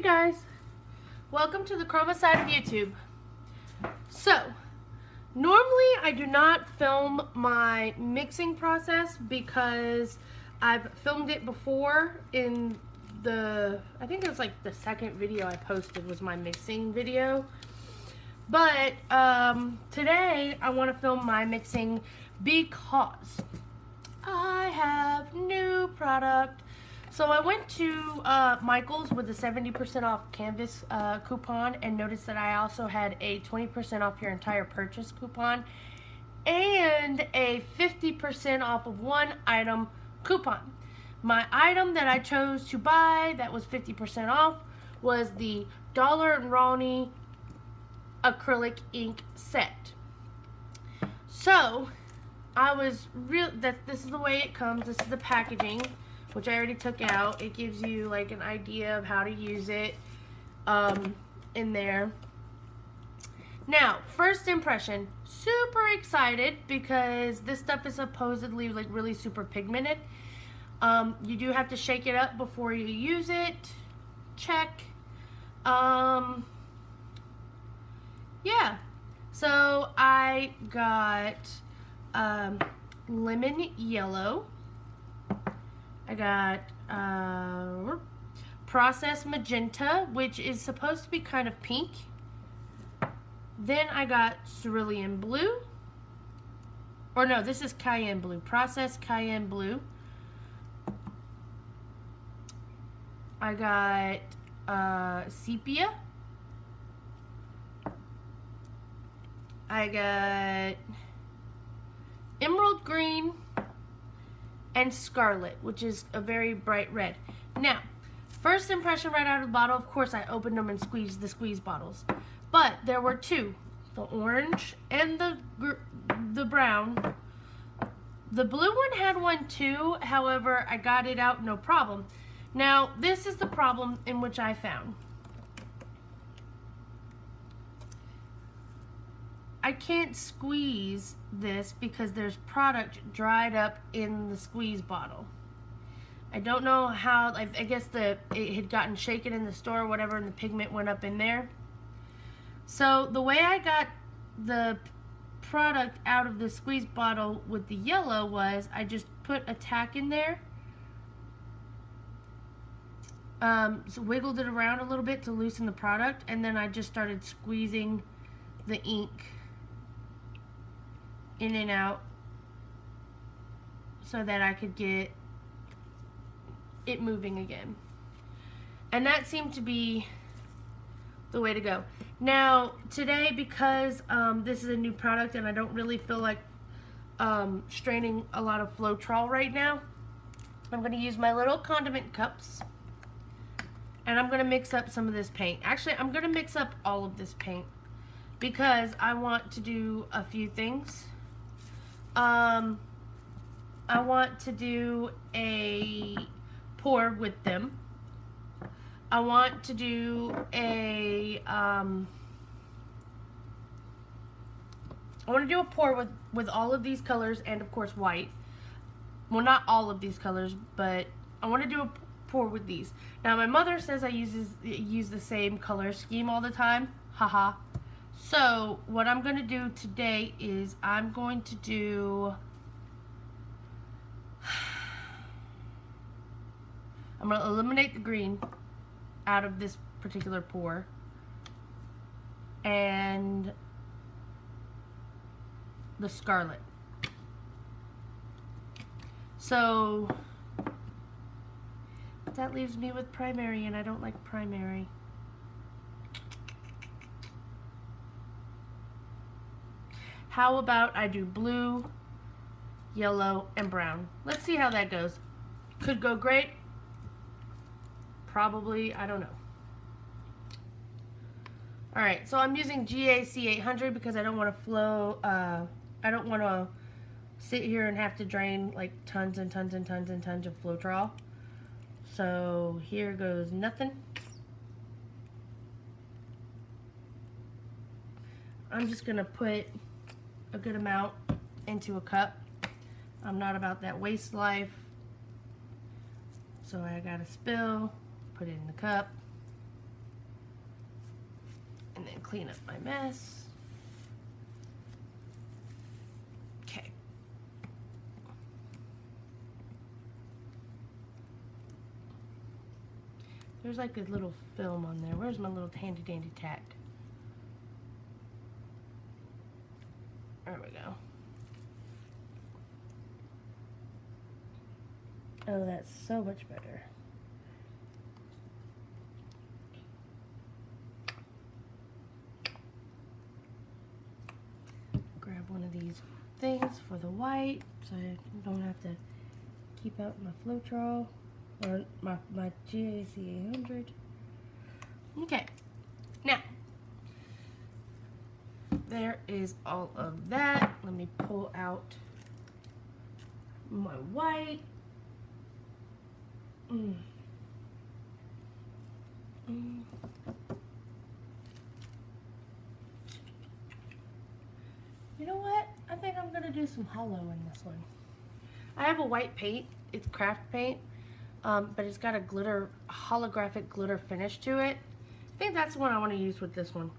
Hey guys, welcome to the Chroma side of YouTube. So, normally I do not film my mixing process because I've filmed it before in I think it was like the second video I posted was my mixing video. But today I want to film my mixing because I have new product. So I went to Michael's with a 70% off canvas coupon and noticed that I also had a 20% off your entire purchase coupon and a 50% off of one item coupon. My item that I chose to buy that was 50% off was the Dollar & Ronnie acrylic ink set. So I was this is the way it comes. This is the packaging, which I already took out. It gives you like an idea of how to use it in there. Now, first impression, super excited because this stuff is supposedly like really super pigmented. You do have to shake it up before you use it. Check. Yeah. So I got lemon yellow. I got processed magenta, which is supposed to be kind of pink. Then I got cerulean blue. Or no, this is cayenne blue. Processed cayenne blue. I got sepia. I got emerald green and scarlet, which is a very bright red. Now, first impression right out of the bottle, of course I opened them and squeezed the squeeze bottles. But there were two, the orange and the brown. The blue one had one too, however, I got it out no problem. Now, this is the problem in which I found. I can't squeeze this because there's product dried up in the squeeze bottle. I don't know how, I guess it had gotten shaken in the store or whatever and the pigment went up in there. So the way I got the product out of the squeeze bottle with the yellow was I just put a tack in there. So wiggled it around a little bit to loosen the product, and then I just started squeezing the ink in and out so that I could get it moving again. And that seemed to be the way to go. Now, today, because this is a new product and I don't really feel like straining a lot of Floetrol right now, I'm going to use my little condiment cups and I'm going to mix up some of this paint. Actually, I'm going to mix up all of this paint because I want to do a few things. I want to do a pour with them. I want to do a pour with all of these colors and of course white. Well, not all of these colors, but I want to do a pour with these. Now my mother says I use the same color scheme all the time. Haha. So what I'm going to do today is I'm going to eliminate the green out of this particular pour and the scarlet. So that leaves me with primary, and I don't like primary. How about I do blue, yellow, and brown? Let's see how that goes. Could go great. Probably, I don't know. Alright, so I'm using GAC 800 because I don't want to I don't want to sit here and have to drain like tons and tons and tons and tons of Floetrol. So here goes nothing. I'm just going to put a good amount into a cup. I'm not about that waste life. So I got a spill, put it in the cup. And then clean up my mess. Okay. There's like a little film on there. Where's my little handy dandy tack? There we go. Oh, that's so much better. Grab one of these things for the white so I don't have to keep out my Floetrol or my GAC 800. Okay, now there is all of that. Let me pull out my white. You know what? I think I'm gonna do some hollow in this one. I have a white paint. It's craft paint, but it's got a glitter, holographic glitter finish to it. I think that's the one I want to use with this one.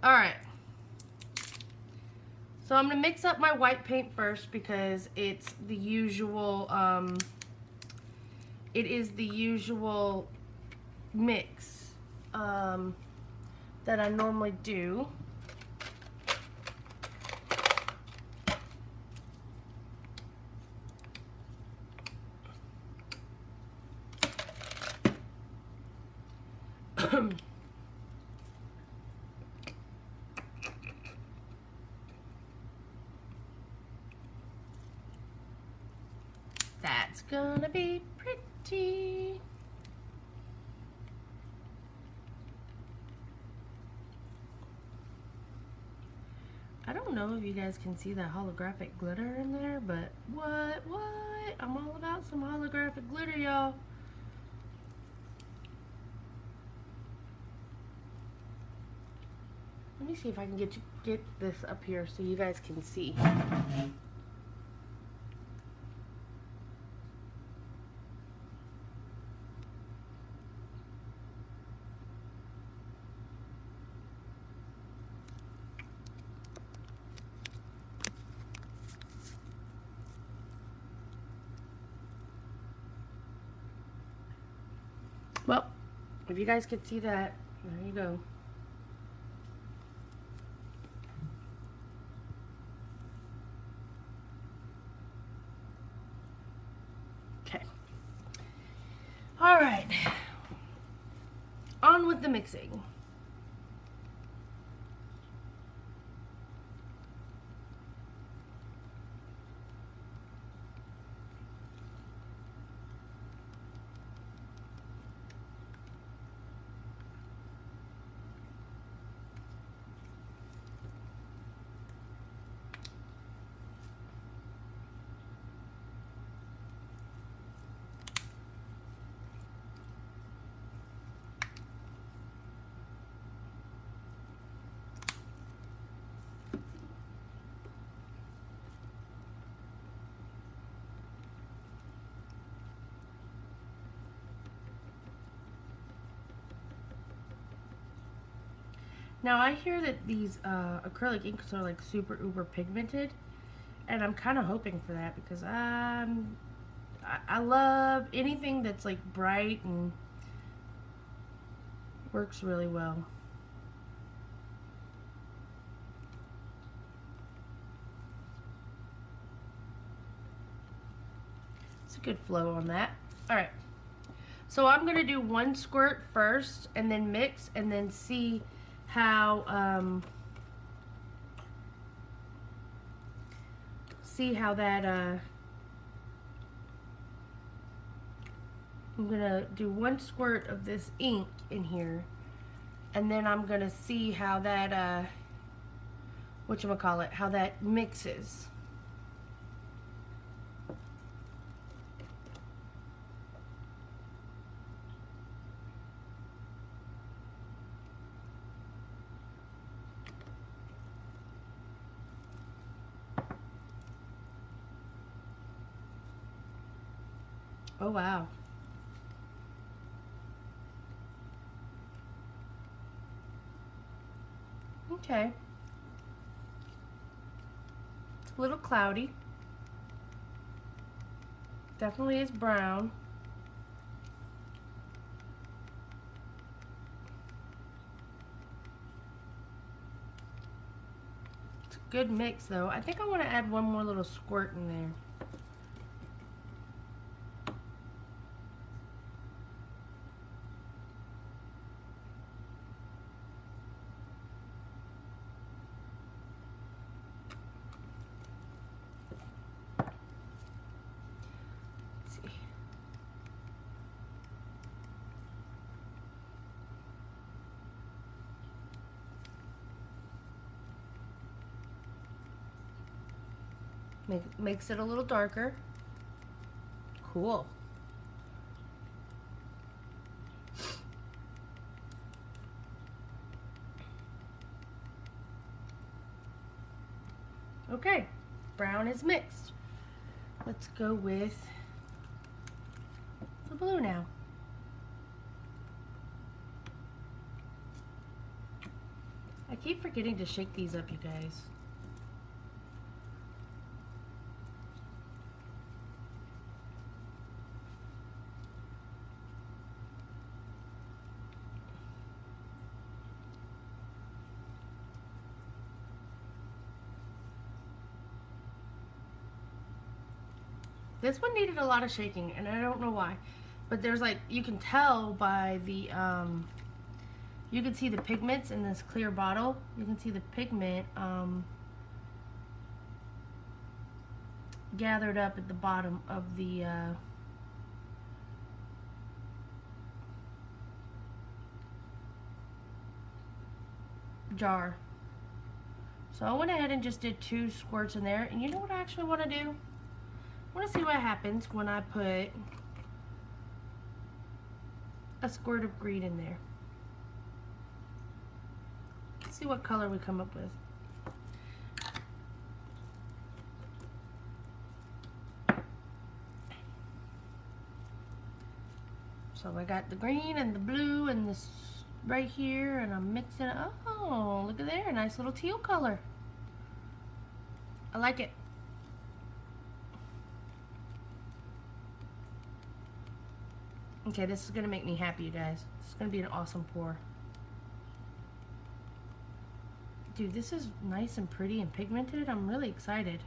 All right. So I'm gonna mix up my white paint first because it's the usual. It is the usual mix that I normally do. That's gonna be pretty. I don't know if you guys can see that holographic glitter in there, but what? I'm all about some holographic glitter, y'all. Let me see if I can get this up here so you guys can see. Well, if you guys could see that, there you go. Okay. All right. On with the mixing. Now I hear that these acrylic inks are like super uber pigmented, and I'm kind of hoping for that because I love anything that's like bright and works really well. It's a good flow on that. All right, so I'm gonna do one squirt first and then mix and then see how that I'm gonna do one squirt of this ink in here, and then I'm gonna see how that whatchamacallit, how that mixes. Oh wow. Okay. It's a little cloudy. Definitely is brown. It's a good mix though. I think I want to add one more little squirt in there. Makes it a little darker. Cool. Okay, brown is mixed. Let's go with the blue now. I keep forgetting to shake these up, you guys. This one needed a lot of shaking, and I don't know why. But there's like, you can tell by the, you can see the pigments in this clear bottle. You can see the pigment gathered up at the bottom of the jar. So I went ahead and just did 2 squirts in there. And you know what I actually want to do? I want to see what happens when I put a squirt of green in there. Let's see what color we come up with. So I got the green and the blue and this right here, and I'm mixing it. Oh, look at there, a nice little teal color. I like it. Okay, this is gonna make me happy, you guys. This is gonna be an awesome pour. Dude, this is nice and pretty and pigmented. I'm really excited.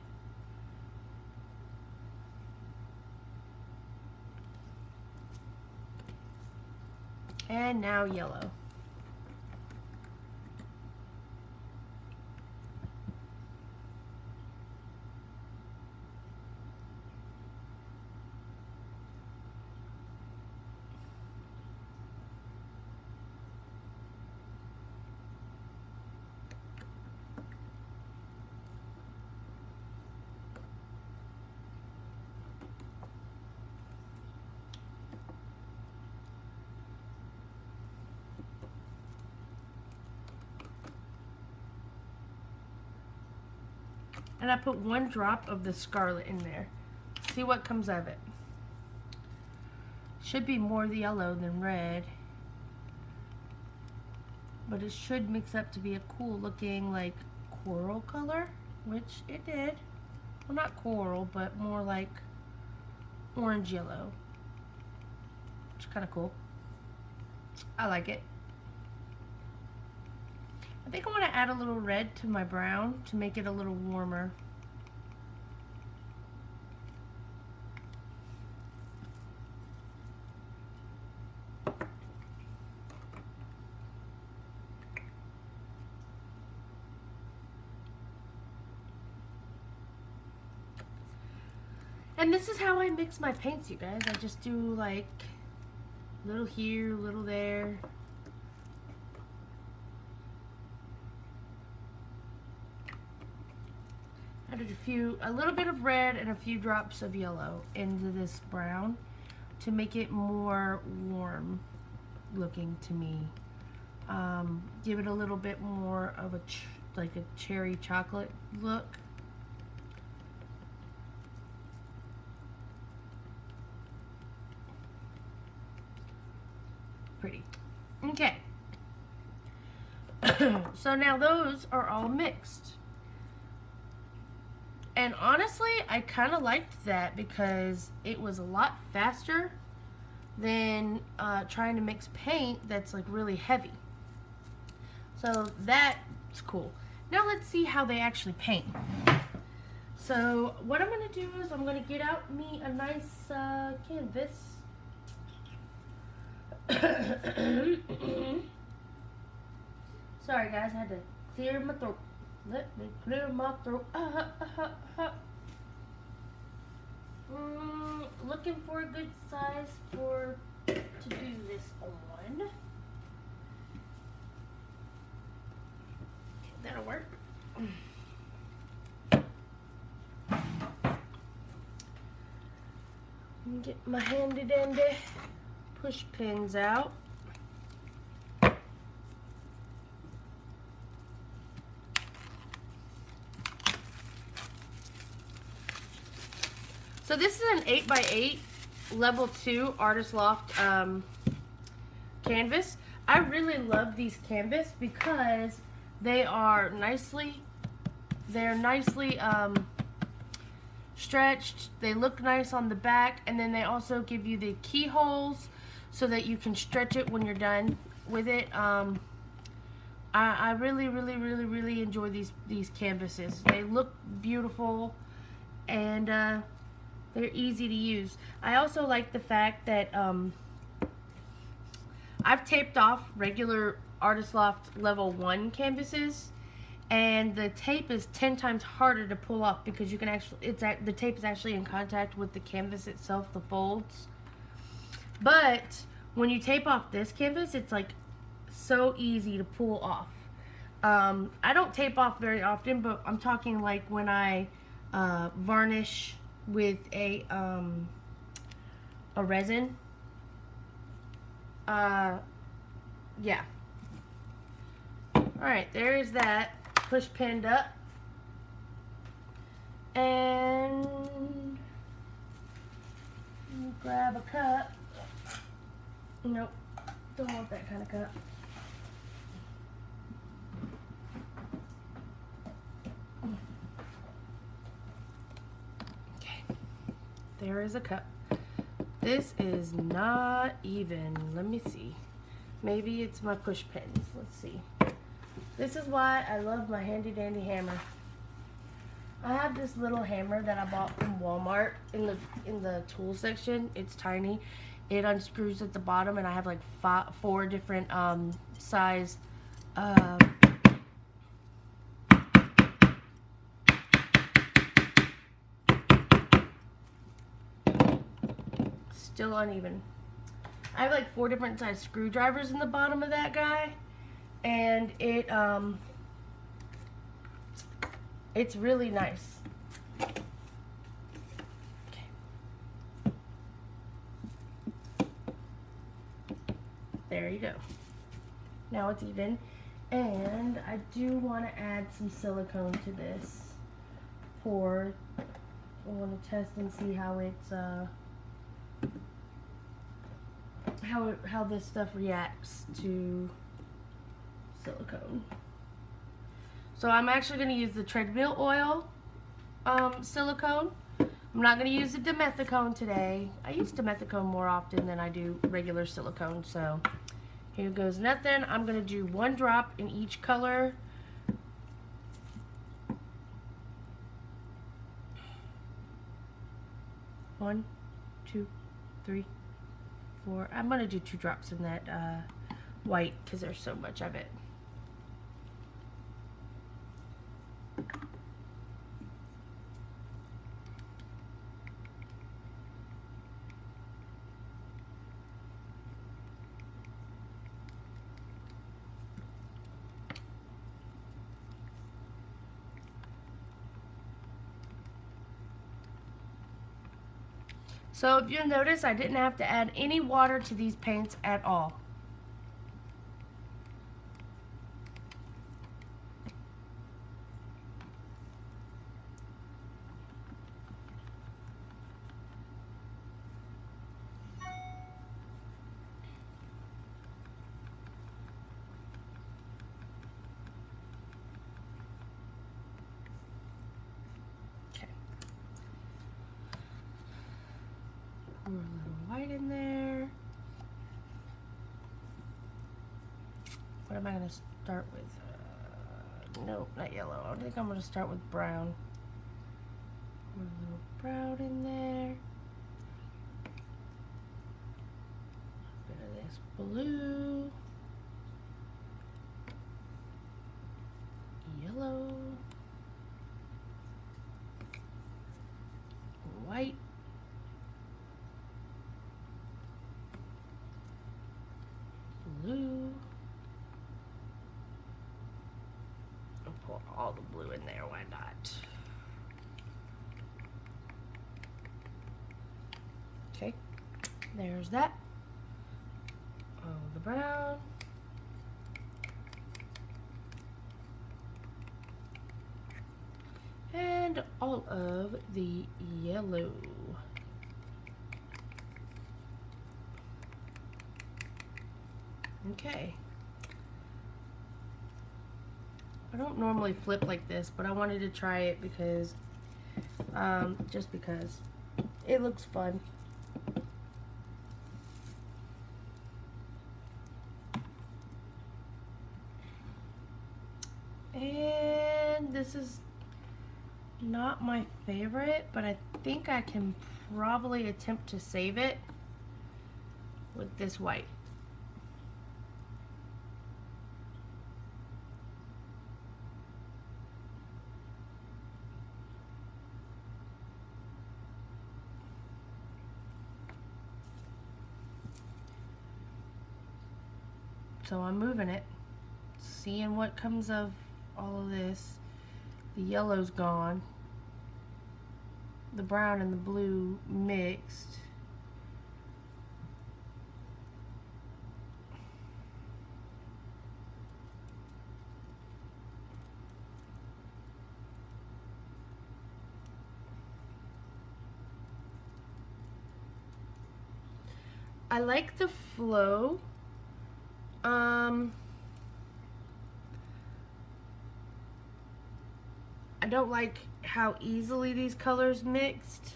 And now yellow. And I put 1 drop of the scarlet in there. See what comes of it. Should be more yellow than red. But it should mix up to be a cool looking like coral color, which it did. Well, not coral, but more like orange yellow. Which is kind of cool. I like it. I think I want to add a little red to my brown to make it a little warmer. And this is how I mix my paints, you guys. I just do like little here, little there. Added a little bit of red and a few drops of yellow into this brown to make it more warm looking to me. Give it a little bit more of like a cherry chocolate look. Pretty. Okay. So now those are all mixed. And honestly, I kind of liked that because it was a lot faster than trying to mix paint that's like really heavy. So that's cool. Now let's see how they actually paint. So what I'm going to do is I'm going to get out me a nice canvas. Sorry guys, I had to clear my throat. Let me clear my throat. Looking for a good size to do this on. That'll work. Get my handy dandy push pins out. So this is an 8x8 level 2 Artist Loft canvas. I really love these canvas because they're nicely stretched. They look nice on the back, and then they also give you the keyholes so that you can stretch it when you're done with it. I really enjoy these canvases. They look beautiful, and they're easy to use. I also like the fact that I've taped off regular Artist Loft level 1 canvases, and the tape is 10 times harder to pull off because you can actually, the tape is actually in contact with the canvas itself, the folds. But when you tape off this canvas, it's like so easy to pull off. I don't tape off very often, but I'm talking like when I varnish with a resin. Yeah. Alright, there's that push pinned up. And grab a cup. Nope, don't want that kind of cup. Okay, there is a cup. This is not even, let me see. Maybe it's my push pins. Let's see. This is why I love my handy dandy hammer. I have this little hammer that I bought from Walmart in the tool section. It's tiny. It unscrews at the bottom, and I have like 4 different size still uneven. I have like 4 different size screwdrivers in the bottom of that guy, and it's really nice. Okay. There you go. Now it's even, and I do want to add some silicone to this pour. I want to test and see how it's how this stuff reacts to silicone. So I'm actually going to use the treadmill oil silicone. I'm not going to use the dimethicone today. I use dimethicone more often than I do regular silicone. So here goes nothing. I'm going to do 1 drop in each color. One, 2, 3, 4. I'm going to do 2 drops in that white because there's so much of it. So if you'll notice, I didn't have to add any water to these paints at all. Pour a little white in there. What am I going to start with? Nope, not yellow. I think I'm going to start with brown. Pour a little brown in there. A bit of this blue. Yellow. White. Blue. I'll pour all the blue in there, why not? Okay, there's that. All the brown. And all of the yellow. Okay. I don't normally flip like this, but I wanted to try it because, just because it looks fun. And this is not my favorite, but I think I can probably attempt to save it with this white. So I'm moving it, seeing what comes of all of this. The yellow's gone. The brown and the blue mixed. I like the flow. I don't like how easily these colors mixed.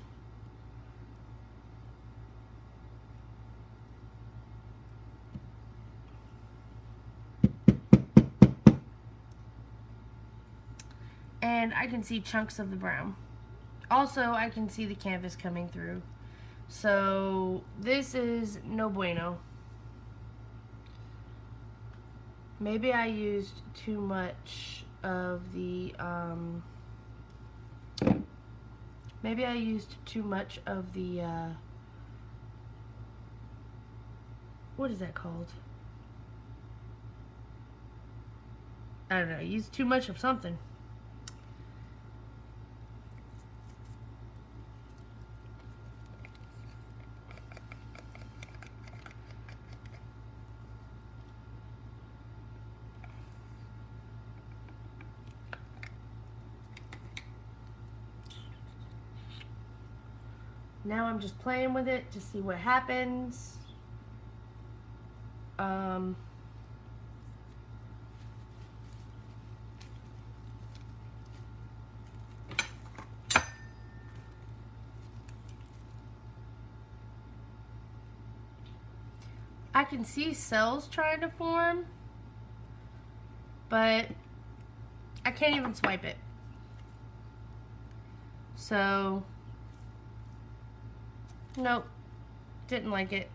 And I can see chunks of the brown. Also, I can see the canvas coming through. So this is no bueno. Maybe I used too much of the, what is that called? I don't know, I used too much of something. Now I'm just playing with it to see what happens. I can see cells trying to form, but I can't even swipe it. So, nope, didn't like it.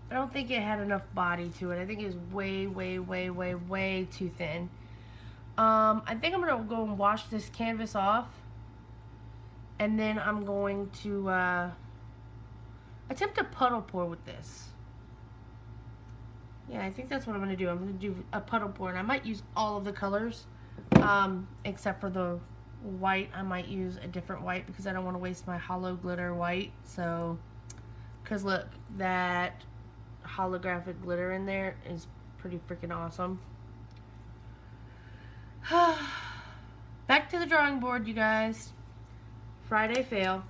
I don't think it had enough body to it. I think it was way too thin. I think I'm gonna go and wash this canvas off, and then I'm going to attempt to puddle pour with this. Yeah, I think that's what I'm gonna do. I'm gonna do a puddle pour, and I might use all of the colors, except for the white. I might use a different white because I don't want to waste my hollow glitter white. So, because look, that holographic glitter in there is pretty freaking awesome. Back to the drawing board, you guys. Friday fail.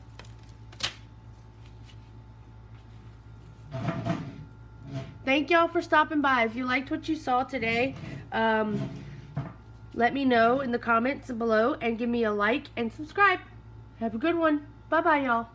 Thank y'all for stopping by. If you liked what you saw today, let me know in the comments below and give me a like and subscribe. Have a good one. Bye-bye, y'all.